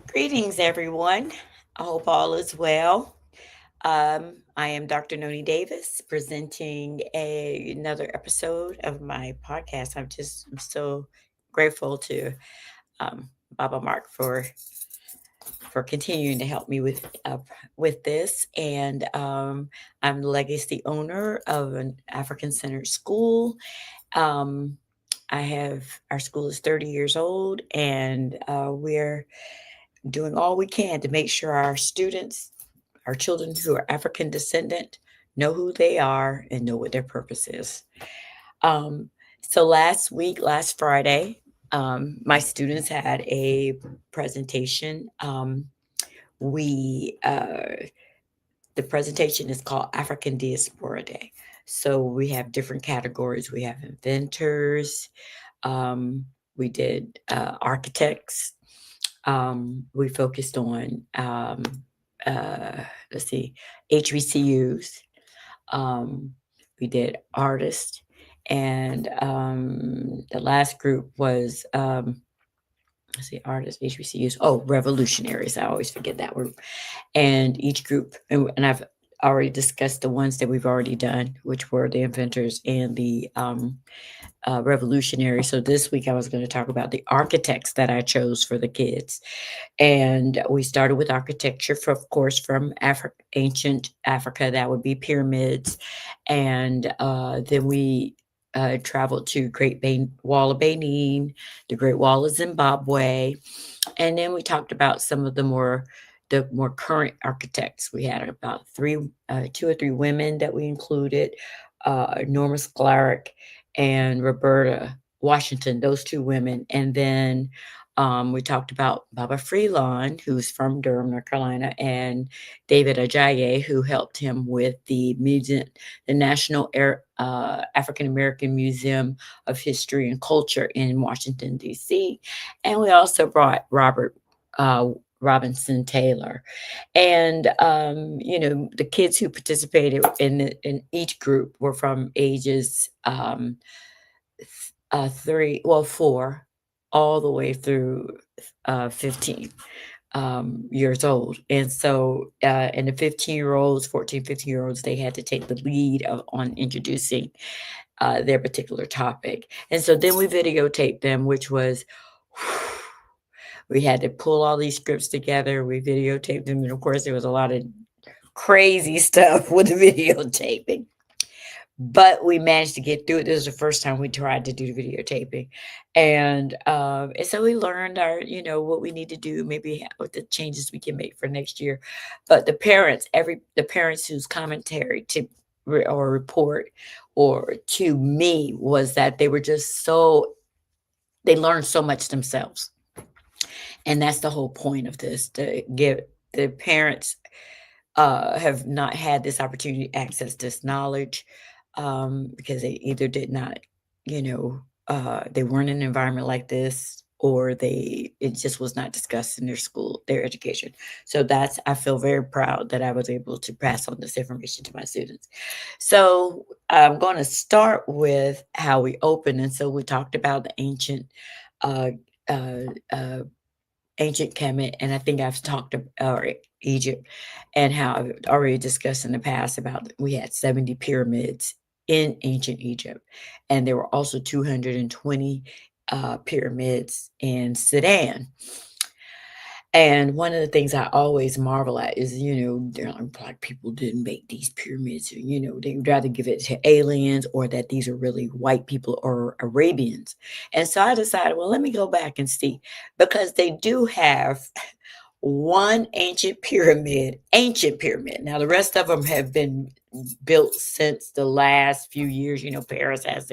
Greetings, everyone. I hope all is well. I am Dr. Noni Davis presenting another episode of my podcast. I'm so grateful to Baba Mark for continuing to help me with this. And I'm the legacy owner of an African centered school. Um, I have our school is 30 years old, and we're doing all we can to make sure our students, our children who are African descendant, know who they are and know what their purpose is. Um, so last Friday, my students had a presentation. We The presentation is called African Diaspora Day. So we have different categories. We have inventors. Um, we did architects. We focused on uh, let's see, HBCUs. Um, we did artists, and the last group was let's see, artists, HBCUs. Oh, revolutionaries. I always forget that word. And each group, and I've already discussed the ones that we've already done, which were the inventors and the revolutionaries. So this week I was going to talk about the architects that I chose for the kids. And we started with architecture, of course, from ancient Africa. That would be pyramids. And then we traveled to Wall of Benin, the Great Wall of Zimbabwe. And then we talked about some of the more current architects. We had about two or three women that we included, Norma Sklaric and Roberta Washington, those two women. And then we talked about Baba Freelon, who's from Durham, North Carolina, and David Ajayi, who helped him with the museum, the National African American Museum of History and Culture in Washington, D.C. And we also brought Robert uh, Robinson Taylor. And, the kids who participated in each group were from ages 4 all the way through 15 years old. And so, and the 15-year-olds, 14, 15-year-olds, they had to take the lead on introducing their particular topic. And so then we videotaped them, which was, we had to pull all these scripts together. We videotaped them. And of course, there was a lot of crazy stuff with the videotaping. But we managed to get through it. This was the first time we tried to do the videotaping. And so we learned what we need to do, maybe what the changes we can make for next year. But the parents whose commentary or report or to me was that they were just they learned so much themselves. And that's the whole point of this, to give the parents have not had this opportunity to access this knowledge because they either did not, they weren't in an environment like this, or it just was not discussed in their school, their education. So I feel very proud that I was able to pass on this information to my students. So I'm going to start with how we open. And so we talked about the uh, uh, uh, ancient Kemet, and I think I've talked about Egypt, and how I've already discussed in the past about we had 70 pyramids in ancient Egypt, and there were also 220 pyramids in Sudan. And one of the things I always marvel at is, they're like, black people didn't make these pyramids. They would rather give it to aliens, or that these are really white people or Arabians. And so I decided, well, let me go back and see, because they do have one ancient pyramid. Now, the rest of them have been built since the last few years. Paris has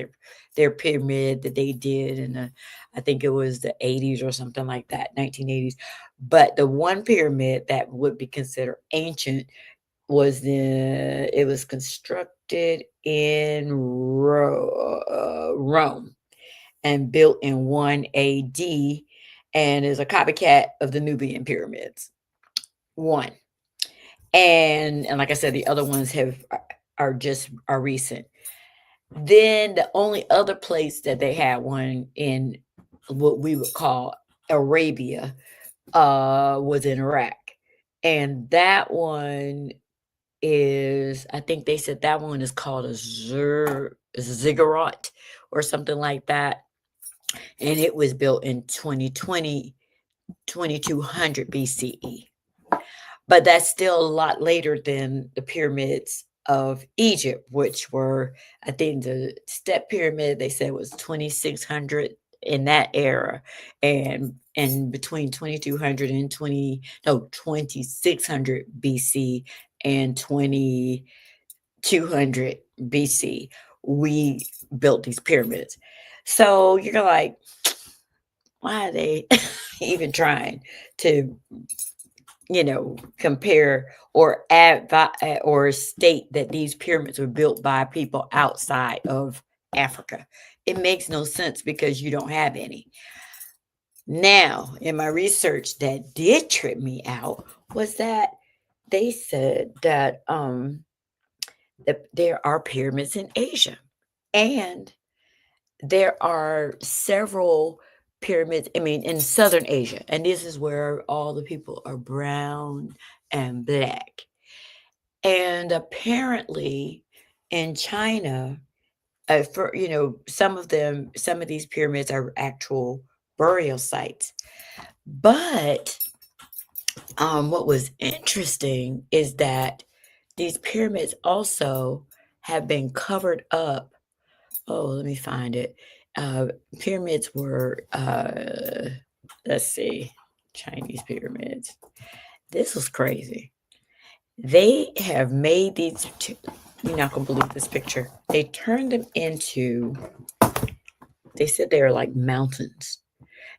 their pyramid that they did in I think it was the 80s or something like that, 1980s. But the one pyramid that would be considered ancient it was constructed in Rome and built in 1 AD, and is a copycat of the Nubian pyramids. One. And like I said, the other ones are recent. Then the only other place that they had one in what we would call Arabia, was in Iraq. And that one is, I think they said that one is called a ziggurat or something like that. And it was built in 2200 BCE. But that's still a lot later than the pyramids of Egypt, which were, I think the step pyramid they said was 2600 in that era, and between 2200 and 20 no 2600 BC and 2200 BC we built these pyramids. So you're like, why are they even trying to, compare or or state that these pyramids were built by people outside of Africa? It makes no sense because you don't have any. Now, in my research, that did trip me out was that they said that there are pyramids in Asia, and there are several pyramids, I mean, in Southern Asia, and this is where all the people are brown and black. And apparently in China, for some of them, some of these pyramids are actual burial sites. But what was interesting is that these pyramids also have been covered up. Oh, let me find it. Uh, Pyramids were, let's see, Chinese pyramids. This was crazy. They have made these, you're not going to believe this picture. They turned them into, they said they were like mountains.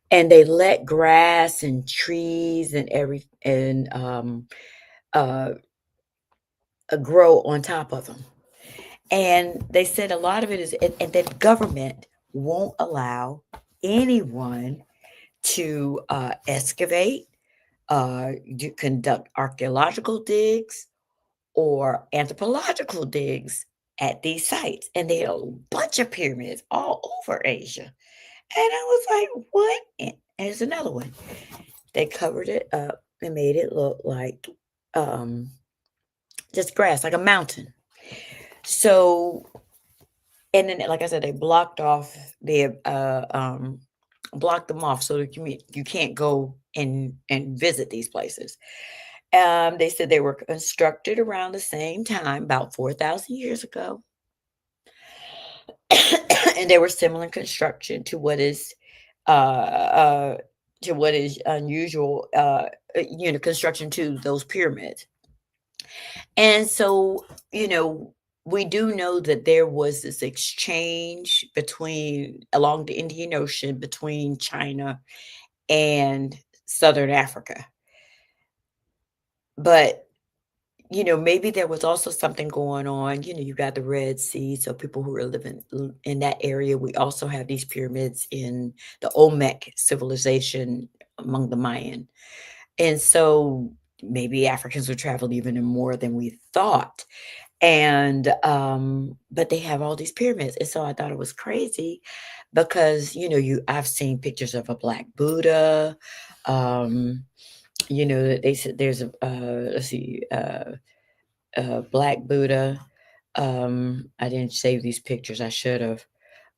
And they let grass and trees and uh, grow on top of them. And they said a lot of it is, and that government won't allow anyone to excavate, conduct archaeological digs or anthropological digs at these sites. And there are a bunch of pyramids all over Asia. And I was like, what? And there's another one. They covered it up and made it look like just grass, like a mountain. So, and then, like I said, they blocked them off so that you can't go and visit these places. They said they were constructed around the same time, about 4,000 years ago, and they were similar in construction uh, uh, to what is unusual, construction to those pyramids. And so, we do know that there was this exchange along the Indian Ocean between China and Southern Africa. But, maybe there was also something going on. You got the Red Sea, so people who are living in that area. We also have these pyramids in the Olmec civilization among the Mayan. And so maybe Africans would travel even more than we thought. And but they have all these pyramids. And so I thought it was crazy because, I've seen pictures of a black Buddha. They said there's let's see, black Buddha. I didn't save these pictures. I should have.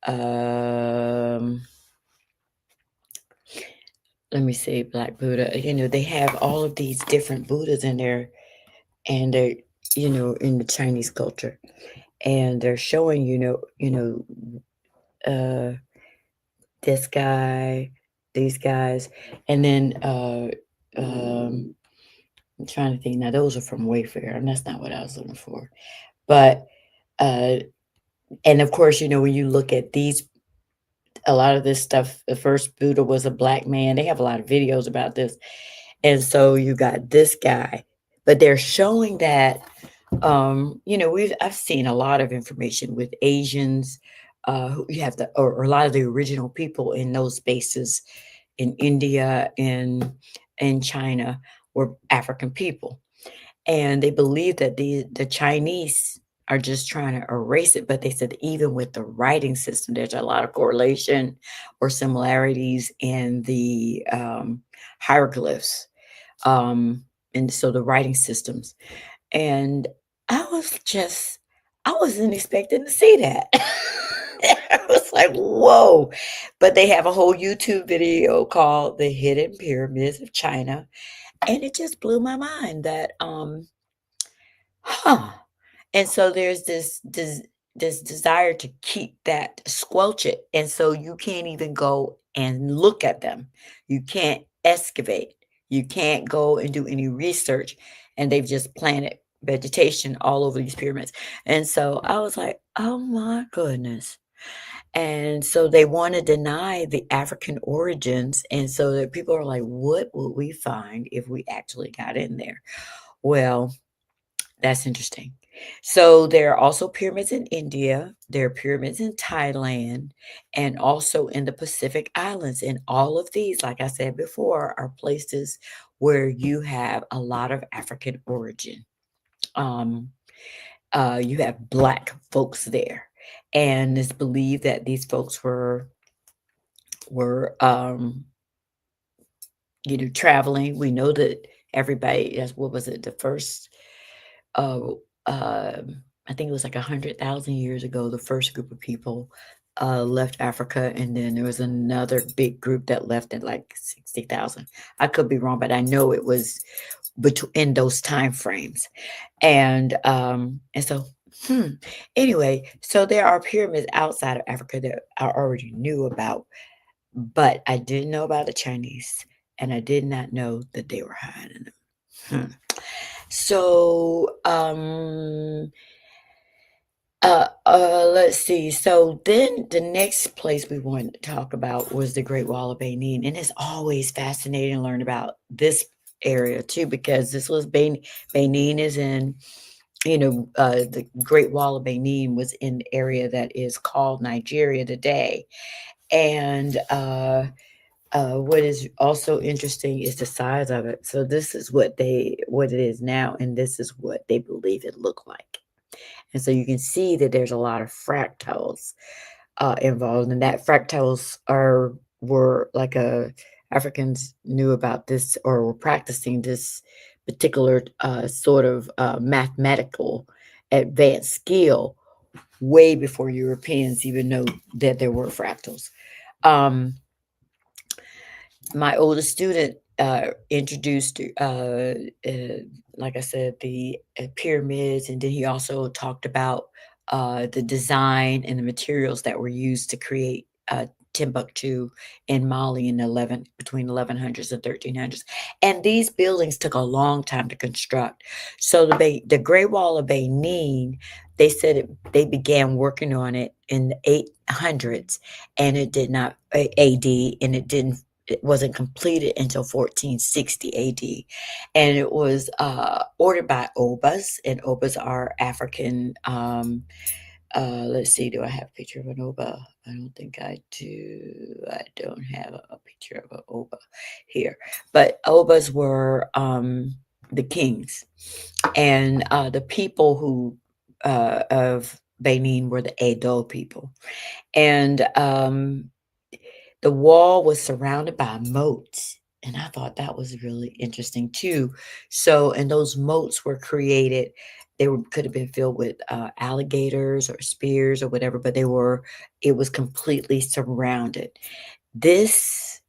Um, Let me see, black Buddha. They have all of these different Buddhas in there, and they're, in the Chinese culture, and they're showing, uh, this guy, these guys, and then I'm trying to think. Now those are from Wayfair, and that's not what I was looking for. But uh, and of course, when you look at a lot of this stuff, the first Buddha was a black man. They have a lot of videos about this, and so you got this guy, but they're showing that I've seen a lot of information with Asians, who you have or a lot of the original people in those spaces in India and China were African people, and they believe that the Chinese are just trying to erase it, but they said even with the writing system, there's a lot of correlation or similarities in the, hieroglyphs, um, and so the writing systems, and I was just I wasn't expecting to see that. I was like, "Whoa," but they have a whole YouTube video called "The Hidden Pyramids of China," and it just blew my mind that, huh. And so there's this desire to keep that squelch it, and so you can't even go and look at them. You can't excavate. You can't go and do any research, and they've just planted vegetation all over these pyramids. And so I was like, "Oh my goodness." And so they wanna deny the African origins, and so that people are like, "What would we find if we actually got in there?" Well, that's interesting. So there are also pyramids in India, there are pyramids in Thailand, and also in the Pacific Islands. And all of these, like I said before, are places where you have a lot of African origin. Um, you have Black folks there, and it's believed that these folks were traveling. We know that everybody. That's what was it? The first uh, I think it was like 100,000 years ago, the first group of people left Africa, and then there was another big group that left at like 60,000. I could be wrong, but I know it was between those time frames. And so, hmm. Anyway, so there are pyramids outside of Africa that I already knew about, but I didn't know about the Chinese, and I did not know that they were hiding them. Hmm. So, let's see. So then the next place we wanted to talk about was the Great Wall of Benin, and it's always fascinating to learn about this area too, because this was Benin is in, the Great Wall of Benin was in the area that is called Nigeria today. And what is also interesting is the size of it. So this is what it is now, and this is what they believe it looked like. And so you can see that there's a lot of fractals involved, and that fractals were like Africans knew about this or were practicing this particular sort of mathematical advanced skill way before Europeans even know that there were fractals. Um, my oldest student introduced, like I said, the pyramids, and then he also talked about the design and the materials that were used to create Timbuktu in Mali in between 1100s and 1300s. And these buildings took a long time to construct. So the Great Wall of Benin, they said they began working on it in the 800s, and it did not AD, and it wasn't completed until 1460 AD, and it was ordered by Obas, and Obas are African. Let's see, do I have a picture of an Oba? I don't think I do. I don't have a picture of an Oba here, but Obas were the kings, and the people who of Benin were the Edo people, and the wall was surrounded by moats, and I thought that was really interesting too. So, and those moats were created, could have been filled with alligators or spears or whatever, but it was completely surrounded. This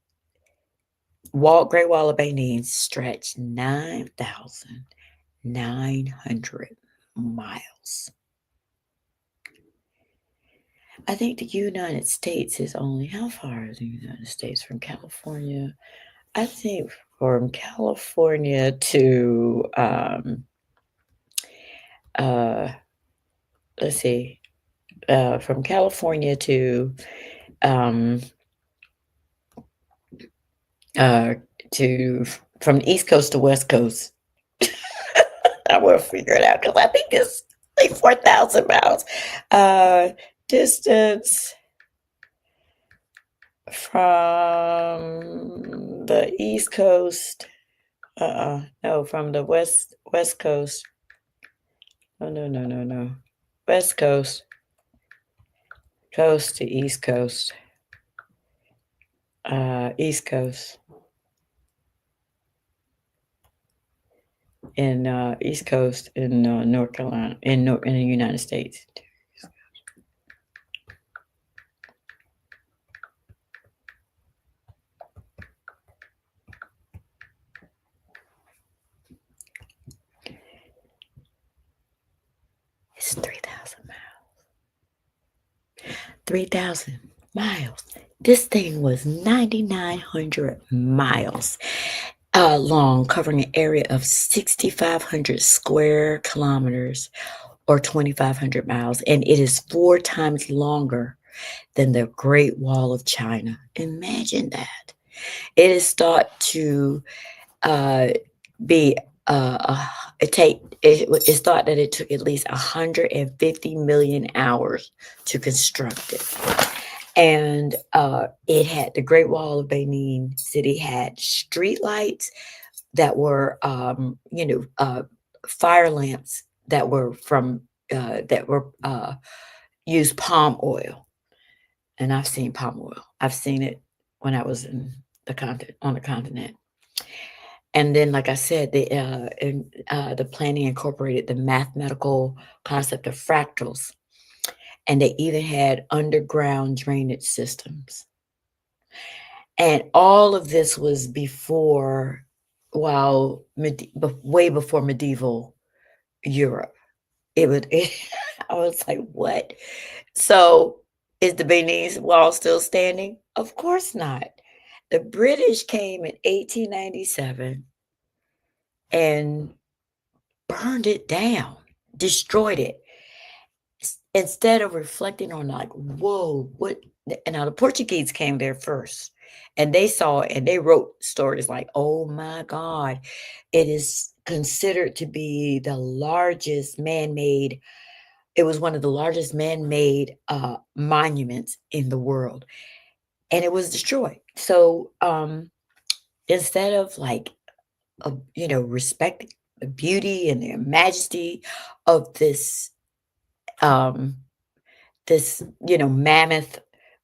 Great Wall of Benin stretched 9,900 miles. I think the United States is only, how far is the United States from California? I think from California to, uh, let's see, from California um, uh, from the East Coast to West Coast. I will figure it out because I think it's like 4,000 miles. Distance from the East Coast. No, from the West Coast. Oh, no, no, no, no. West Coast, coast to East Coast, East Coast, and East Coast in North Carolina, in the United States. It's 3,000 miles. 3,000 miles. This thing was 9,900 miles long, covering an area of 6,500 square kilometers or 2,500 miles, and it is 4 times longer than the Great Wall of China. Imagine that. It is thought to uh, be it's thought that it took at least 150 million hours to construct it. And it had the Great Wall of Benin City had street lights that were, fire lamps that were used palm oil. And I've seen palm oil. I've seen it when I was in on the continent. And then, like I said, the planning incorporated the mathematical concept of fractals, and they even had underground drainage systems. And all of this was way before medieval Europe. It would, I was like, what? So, is the Benin Wall still standing? Of course not. The British came in 1897 and burned it down, destroyed it. Instead of reflecting on, like, whoa, what? And now the Portuguese came there first, and they saw it, and they wrote stories like, oh my God, it is considered to be the largest man-made. It was one of the largest man-made monuments in the world, and it was destroyed. So instead of like, respecting the beauty and the majesty of um, mammoth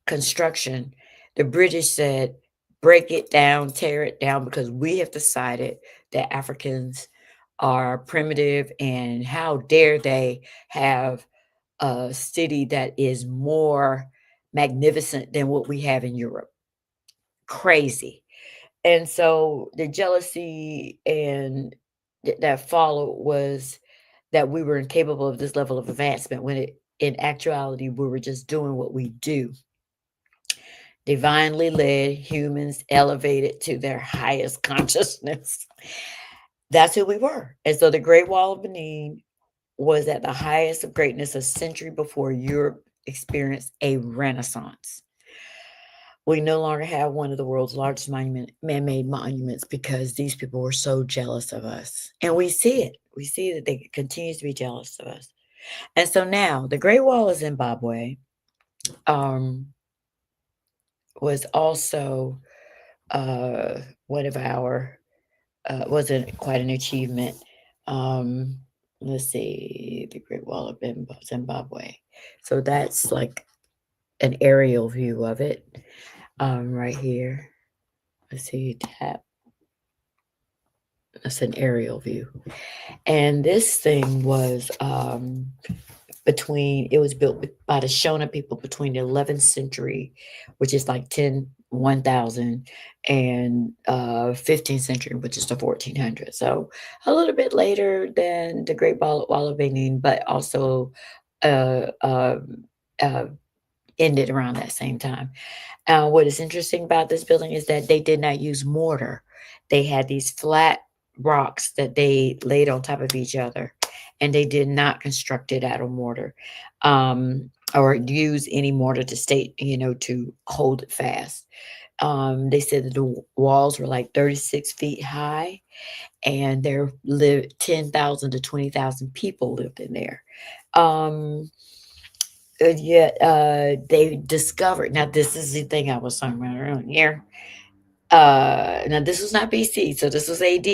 construction, the British said, break it down, tear it down, because we have decided that Africans are primitive, and how dare they have a city that is more magnificent than what we have in Europe. Crazy. And so the jealousy and that followed was that we were incapable of this level of advancement, when in actuality, we were just doing what we do. Divinely led humans elevated to their highest consciousness. That's who we were. And so the Great Wall of Benin was at the highest of greatness a century before Europe experienced a renaissance. We no longer have one of the world's largest man-made monuments, because these people were so jealous of us. And we see it. We see that they continue to be jealous of us. And so now the Great Wall of Zimbabwe was also one of our, wasn't quite an achievement. Let's see, the Great Wall of Zimbabwe. So that's like an aerial view of it, right here. Let's see, tap. That's an aerial view. And this thing was it was built by the Shona people between the 11th century, which is like 1000, and 15th century, which is the 1400s. So a little bit later than the Great Wall of Benin, but also uh, uh, uh, ended around that same time. What is interesting about this building is that they did not use mortar. They had these flat rocks that they laid on top of each other, and they did not construct it out of mortar, or use any mortar to hold it fast. They said that the walls were like 36 feet high, and there lived 10,000 to 20,000 people lived in there. Yet they discovered. Now, this is the thing I was talking about earlier. Now, this was not BC, so this was AD,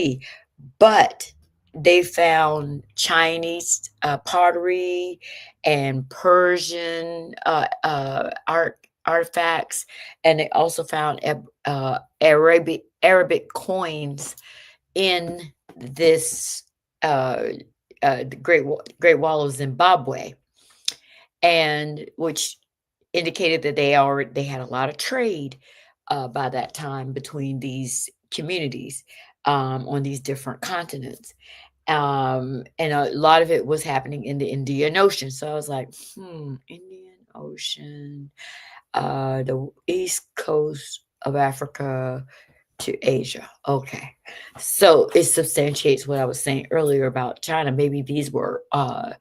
but they found Chinese pottery and Persian artifacts, and they also found Arabic coins in this uh, the Great Wall of Zimbabwe, and which indicated that they had a lot of trade by that time between these communities on these different continents. And a lot of it was happening in the Indian Ocean. So I was like, Indian Ocean, the east coast of Africa to Asia. Okay. So it substantiates what I was saying earlier about China. Maybe these were uh,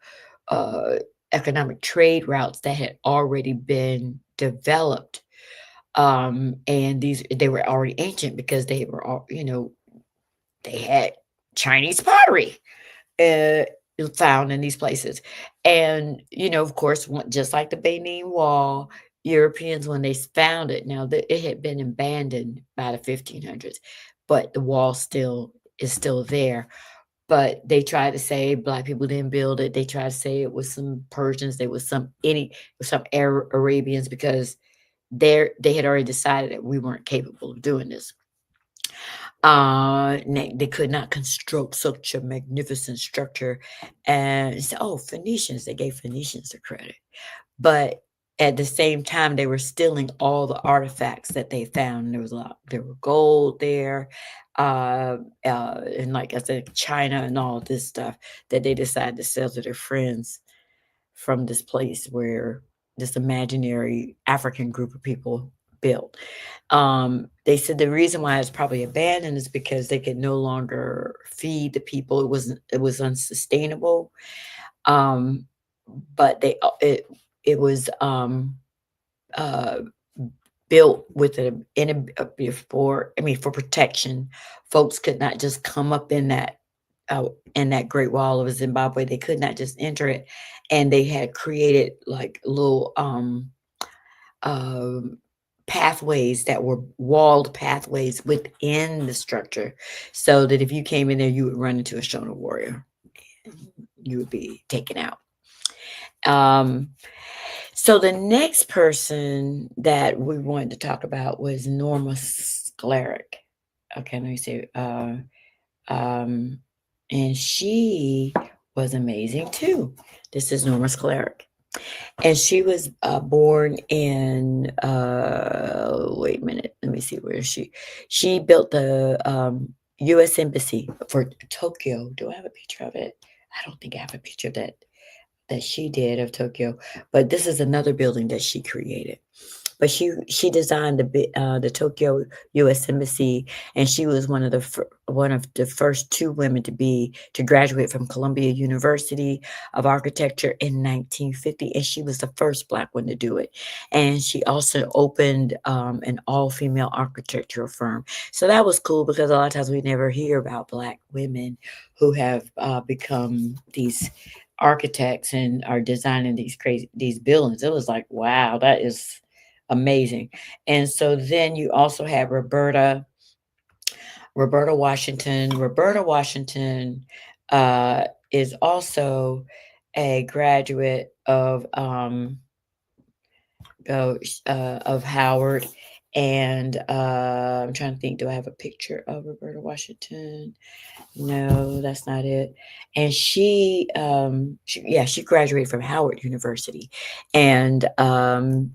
economic trade routes that had already been developed. And they were already ancient because they were all, they had Chinese pottery uh, found in these places. And, of course, just like the Benin Wall, Europeans, when they found it, now that it had been abandoned by the 1500s, but the wall is still there. But they tried to say black people didn't build it. They tried to say it was some Persians, there was some Arabians because they had already decided that we weren't capable of doing this. They could not construct such a magnificent structure. And so, Phoenicians, they gave Phoenicians the credit. But at the same time, they were stealing all the artifacts that they found. There were gold there, and like I said, China and all this stuff that they decided to sell to their friends from this place where this imaginary African group of people built. They said the reason why it's probably abandoned is because they could no longer feed the people. It was unsustainable. Um, but it was uh, built with for protection. Folks could not just come up in that Great Wall of Zimbabwe. They could not just enter it, and they had created like little um, pathways that were walled pathways within the structure, so that if you came in there, you would run into a Shona warrior. You would be taken out. Um, so the next person that we wanted to talk about was Norma Sklaric. Okay, let me see. Um, and she was amazing too. This is Norma Sklaric. And she was born in, wait a minute, let me see where she built the US Embassy for Tokyo. Do I have a picture of it? I don't think I have a picture of that she did of Tokyo, but this is another building that she created. But she designed the Tokyo U.S. Embassy, and she was one of the first two women to graduate from Columbia University of Architecture in 1950, and she was the first Black one to do it. And she also opened an all-female architectural firm. So that was cool because a lot of times we never hear about Black women who have become these architects and are designing these buildings. It was like, wow, that is amazing. And so then you also have Roberta Washington. Roberta Washington is also a graduate of Howard. And I'm trying to think, do I have a picture of Roberta Washington? No, that's not it. And she graduated from Howard University, and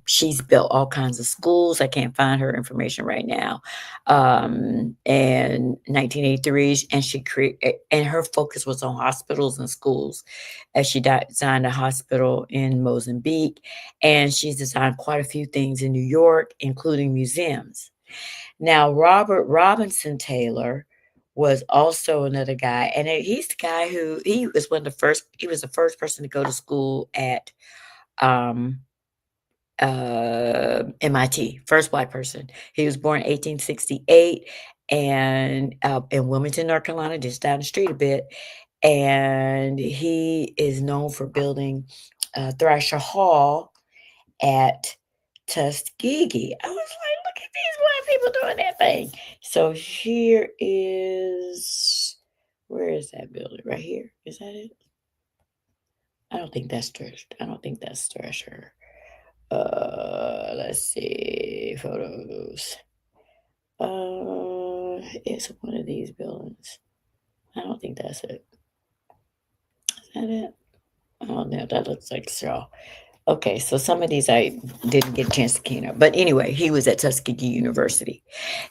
she's built all kinds of schools. I can't find her information right now. And 1983, and her focus was on hospitals and schools, as she designed a hospital in Mozambique, and she's designed quite a few things in New York, including museums. Now, Robert Robinson Taylor was also another guy, and he's the guy who he was one of the first. He was the first person to go to school at um, MIT. First Black person. He was born in 1868, and in Wilmington, North Carolina, just down the street a bit. And he is known for building Thrasher Hall at Tuskegee. I was like, look at these Black people doing that thing. So here is Where is that building? Right here. Is that it? I don't think that's Thresher. I don't think that's Thresher. Let's see. Photos. It's one of these buildings. I don't think that's it. Is that it? Oh no, that looks like so. Okay, so some of these I didn't get a chance to keynote. But anyway, he was at Tuskegee University.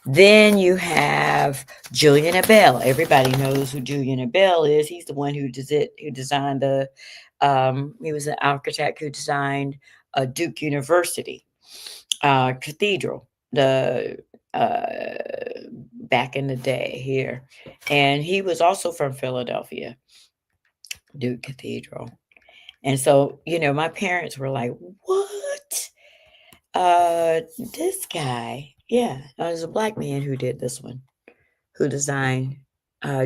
Then you have Julian Abel. Everybody knows who Julian Abel is. He's the one who designed he was an architect who designed Duke University cathedral, the back in the day here. And he was also from Philadelphia, Duke Cathedral. And so, my parents were like, "What? This guy?" Yeah, it was a black man who did this one, who designed,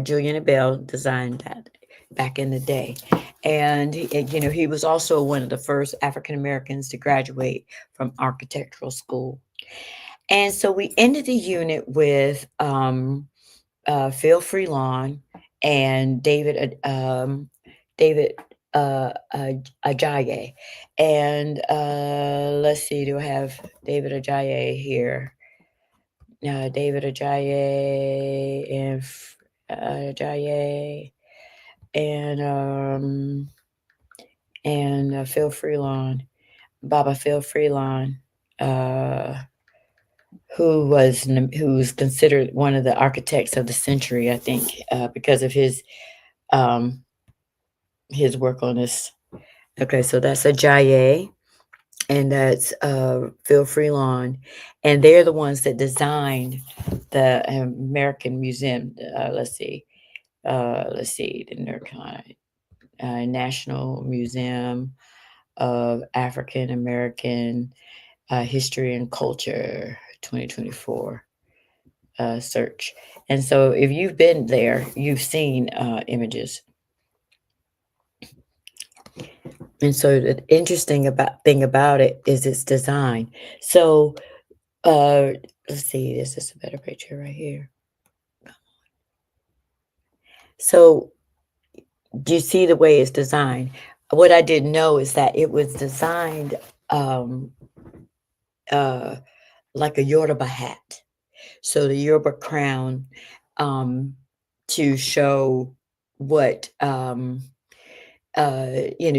Julian Abel designed that back in the day. And, he was also one of the first African Americans to graduate from architectural school. And so we ended the unit with Phil Freelon and David Ajayi. And let's see, do I have David Ajayi here? David Ajayi and Ajayi and Phil Freelon, Baba Phil Freelon. Who's considered one of the architects of the century, I think, because of um, his work on this. Okay, so that's Ajayi, and that's Phil Freelon, and they're the ones that designed the American Museum. Let's see, the National Museum of African American History and Culture, 2024 search. And so, if you've been there, you've seen images. And so the interesting thing about it is its design. So let's see, this is a better picture right here. So do you see the way it's designed? What I didn't know is that it was designed um, uh, like a Yoruba hat. So the Yoruba crown to show what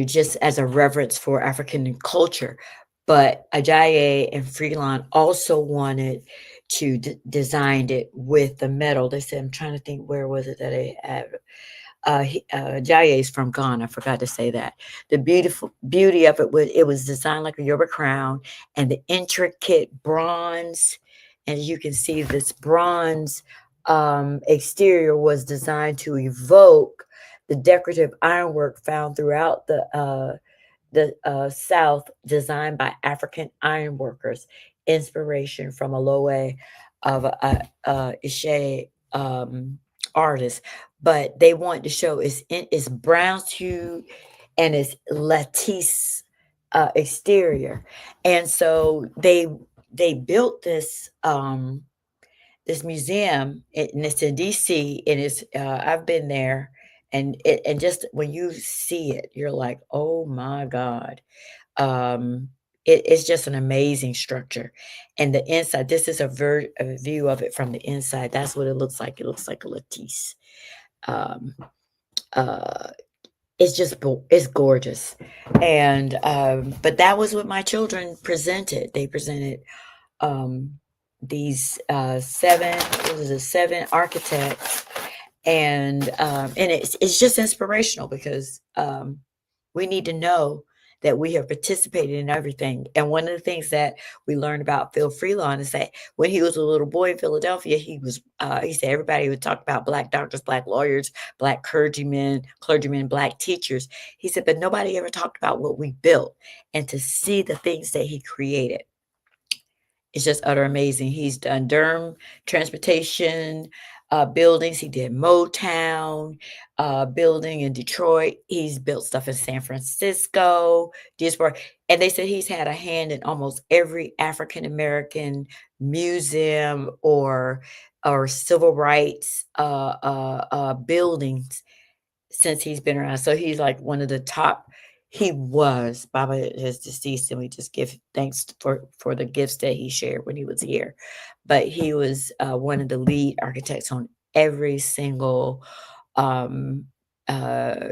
just as a reverence for African culture. But Ajayi and Freelon also wanted to design it with the metal. They said, I'm trying to think, where was it that they had? Ajayi is from Ghana. I forgot to say that. The beauty of it was designed like a Yoruba crown, and the intricate bronze, and you can see this bronze exterior was designed to evoke the decorative ironwork found throughout the South, designed by African ironworkers, inspiration from a Loe of Ishe artist. But they wanted to show it's brown hue and it's lattice exterior, and so they built this museum, and it's in DC, and it's I've been there, and just when you see it, you're like, oh my God. It's just an amazing structure. And the inside, this is a view of it from the inside. That's what it looks like. It looks like a lattice. Um, uh, it's gorgeous. And but that was what my children presented. They presented um these seven architects, and it's just inspirational because we need to know that we have participated in everything. And one of the things that we learned about Phil Freelon is that when he was a little boy in Philadelphia, he said everybody would talk about black doctors, black lawyers, black clergymen, black teachers. He said, but nobody ever talked about what we built, and to see the things that he created. It's just utter amazing. He's done Durham transportation, buildings. He did Motown building in Detroit. He's built stuff in San Francisco, Diaspora, and they said he's had a hand in almost every African American museum or civil rights buildings since he's been around. So he's like one of the top. He was. Baba is deceased, and we just give thanks for the gifts that he shared when he was here. But he was one of the lead architects on every single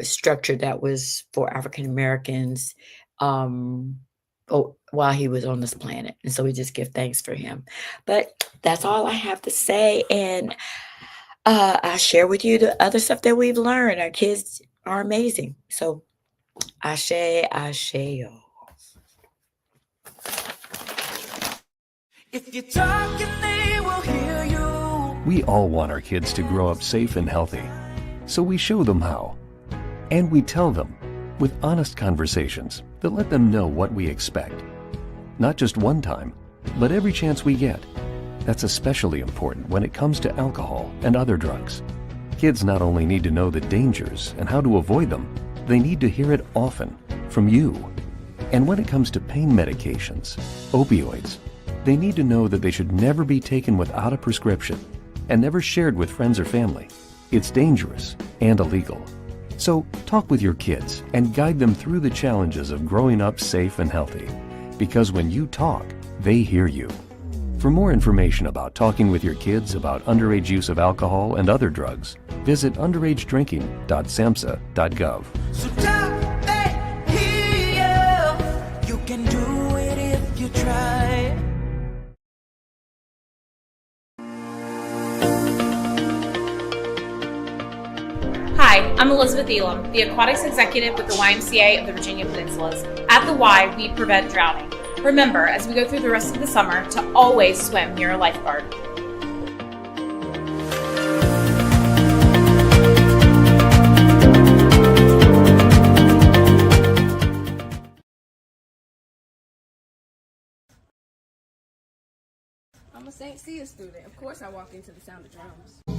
structure that was for African Americans while he was on this planet. And so we just give thanks for him. But that's all I have to say. And I share with you the other stuff that we've learned. Our kids are amazing. So ashe, yo. If you're talking, they will hear you. We all want our kids to grow up safe and healthy. So we show them how. And we tell them with honest conversations that let them know what we expect. Not just one time, but every chance we get. That's especially important when it comes to alcohol and other drugs. Kids not only need to know the dangers and how to avoid them, they need to hear it often from you. And when it comes to pain medications, opioids, they need to know that they should never be taken without a prescription and never shared with friends or family. It's dangerous and illegal. So talk with your kids and guide them through the challenges of growing up safe and healthy. Because when you talk, they hear you. For more information about talking with your kids about underage use of alcohol and other drugs, visit underagedrinking.samhsa.gov. So talk, they hear you. You can do it if you try. Hi, I'm Elizabeth Elam, the Aquatics Executive with the YMCA of the Virginia Peninsulas. At the Y, we prevent drowning. Remember, as we go through the rest of the summer, to always swim near a lifeguard. I'm a St. Sya student. Of course I walk into the sound of drums. I'm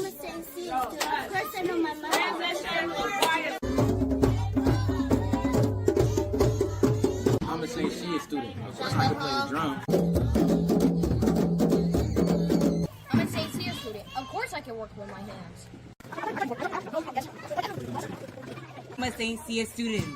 a St. Sya student. Of course I know my mother. I'm a St. Sya student. Of course I can play the drum. I'm a St. Sya student. Of course I can work with my hands. I'm a St. Sya student.